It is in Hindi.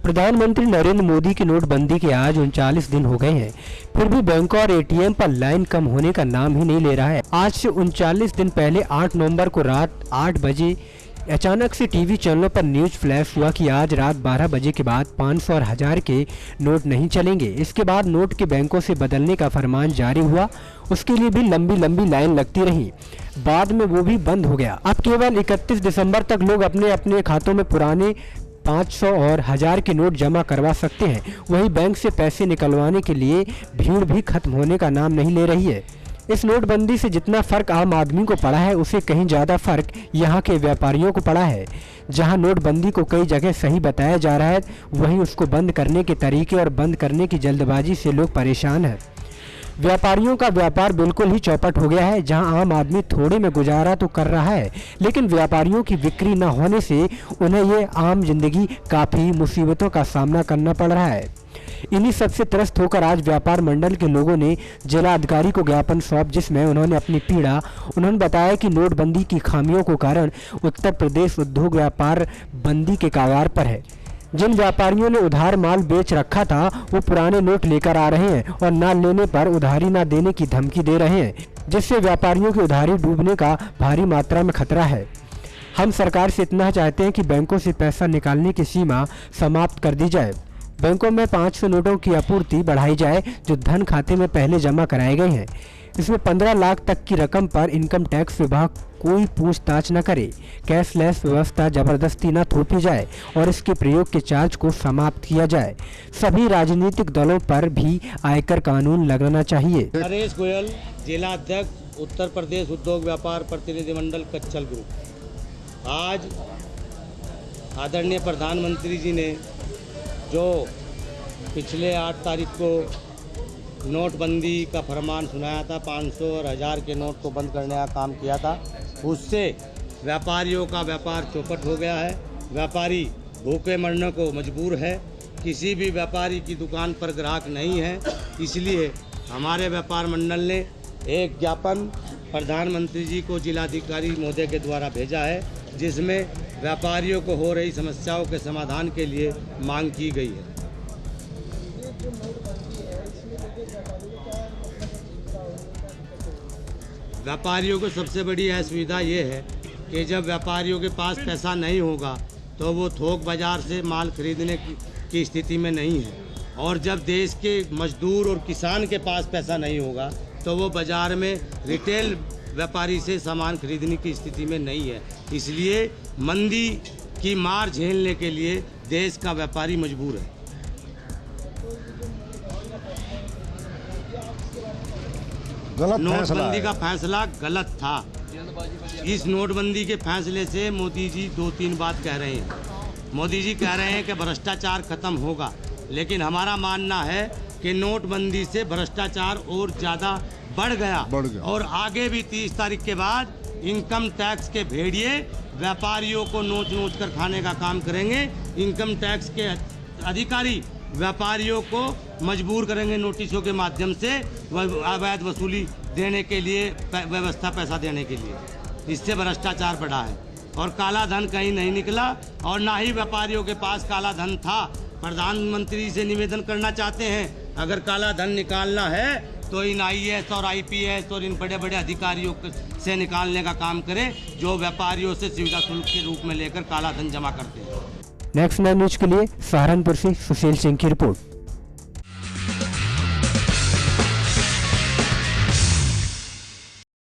प्रधानमंत्री नरेंद्र मोदी की नोटबंदी के आज 39 दिन हो गए हैं, फिर भी बैंकों और एटीएम पर लाइन कम होने का नाम ही नहीं ले रहा है। आज से 39 दिन पहले 8 नवंबर को रात 8 बजे अचानक से टीवी चैनलों पर न्यूज फ्लैश हुआ कि आज रात 12 बजे के बाद 500 और 1000 के नोट नहीं चलेंगे। इसके बाद नोट के बैंकों से बदलने का फरमान जारी हुआ। उसके लिए भी लंबी लंबी लाइन लगती रही, बाद में वो भी बंद हो गया। अब केवल 31 दिसंबर तक लोग अपने अपने खातों में पुराने 500 और 1000 के नोट जमा करवा सकते हैं। वहीं बैंक से पैसे निकलवाने के लिए भीड़ भी खत्म होने का नाम नहीं ले रही है। इस नोटबंदी से जितना फर्क आम आदमी को पड़ा है, उससे कहीं ज़्यादा फर्क यहाँ के व्यापारियों को पड़ा है। जहाँ नोटबंदी को कई जगह सही बताया जा रहा है, वहीं उसको बंद करने के तरीके और बंद करने की जल्दबाजी से लोग परेशान हैं। व्यापारियों का व्यापार बिल्कुल ही चौपट हो गया है। जहां आम आदमी थोड़े में गुजारा तो कर रहा है, लेकिन व्यापारियों की बिक्री न होने से उन्हें ये आम जिंदगी काफ़ी मुसीबतों का सामना करना पड़ रहा है। इन्हीं सबसे त्रस्त होकर आज व्यापार मंडल के लोगों ने जिला अधिकारी को ज्ञापन सौंप, जिसमें उन्होंने अपनी पीड़ा उन्होंने बताया कि नोटबंदी की खामियों के कारण उत्तर प्रदेश उद्योग व्यापार बंदी के कगार पर है। जिन व्यापारियों ने उधार माल बेच रखा था, वो पुराने नोट लेकर आ रहे हैं और ना लेने पर उधारी ना देने की धमकी दे रहे हैं, जिससे व्यापारियों की उधारी डूबने का भारी मात्रा में खतरा है। हम सरकार से इतना चाहते हैं कि बैंकों से पैसा निकालने की सीमा समाप्त कर दी जाए। बैंकों में 500 नोटों की आपूर्ति बढ़ाई जाए, जो धन खाते में पहले जमा कराए गए हैं। इसमें 15 लाख तक की रकम पर इनकम टैक्स विभाग कोई पूछताछ न करे। कैशलेस व्यवस्था जबरदस्ती न थोपी जाए और इसके प्रयोग के चार्ज को समाप्त किया जाए। सभी राजनीतिक दलों पर भी आयकर कानून लगाना चाहिए। नरेश गोयल, जिला अध्यक्ष, उत्तर प्रदेश उद्योग व्यापार प्रतिनिधि मंडल कच्छल ग्रुप। आज आदरणीय प्रधानमंत्री जी ने जो पिछले 8 तारीख को नोटबंदी का फरमान सुनाया था, 500 और 1000 के नोट को बंद करने का काम किया था, उससे व्यापारियों का व्यापार चौपट हो गया है। व्यापारी भूखे मरने को मजबूर है। किसी भी व्यापारी की दुकान पर ग्राहक नहीं है। इसलिए हमारे व्यापार मंडल ने एक ज्ञापन प्रधानमंत्री जी को जिलाधिकारी महोदय के द्वारा भेजा है, जिसमें व्यापारियों को हो रही समस्याओं के समाधान के लिए मांग की गई है। व्यापारियों को सबसे बड़ी असुविधा ये है कि जब व्यापारियों के पास पैसा नहीं होगा तो वो थोक बाज़ार से माल खरीदने की स्थिति में नहीं है, और जब देश के मजदूर और किसान के पास पैसा नहीं होगा तो वो बाज़ार में रिटेल व्यापारी से सामान खरीदने की स्थिति में नहीं है। इसलिए मंदी की मार झेलने के लिए देश का व्यापारी मजबूर है। नोटबंदी का फैसला गलत था। इस नोटबंदी के फैसले से मोदी जी 2-3 बात कह रहे हैं। मोदी जी कह रहे हैं कि भ्रष्टाचार खत्म होगा, लेकिन हमारा मानना है कि नोटबंदी से भ्रष्टाचार और ज़्यादा बढ़ गया और आगे भी 30 तारीख के बाद इनकम टैक्स के भेड़िए व्यापारियों को नोच नोच कर खाने का काम करेंगे। इनकम टैक्स के अधिकारी व्यापारियों को मजबूर करेंगे नोटिसों के माध्यम से अवैध वसूली देने के लिए, व्यवस्था पैसा देने के लिए। इससे भ्रष्टाचार बढ़ा है और काला धन कहीं नहीं निकला और ना ही व्यापारियों के पास काला धन था। प्रधानमंत्री से निवेदन करना चाहते हैं, अगर काला धन निकालना है तो इन IAS और IPS और इन बड़े बड़े अधिकारियों से निकालने का काम करें, जो व्यापारियों से सुविधा शुल्क के रूप में लेकर काला धन जमा करते हैं। नेक्स्ट 9 न्यूज के लिए सहारनपुर से सुशील सिंह की रिपोर्ट।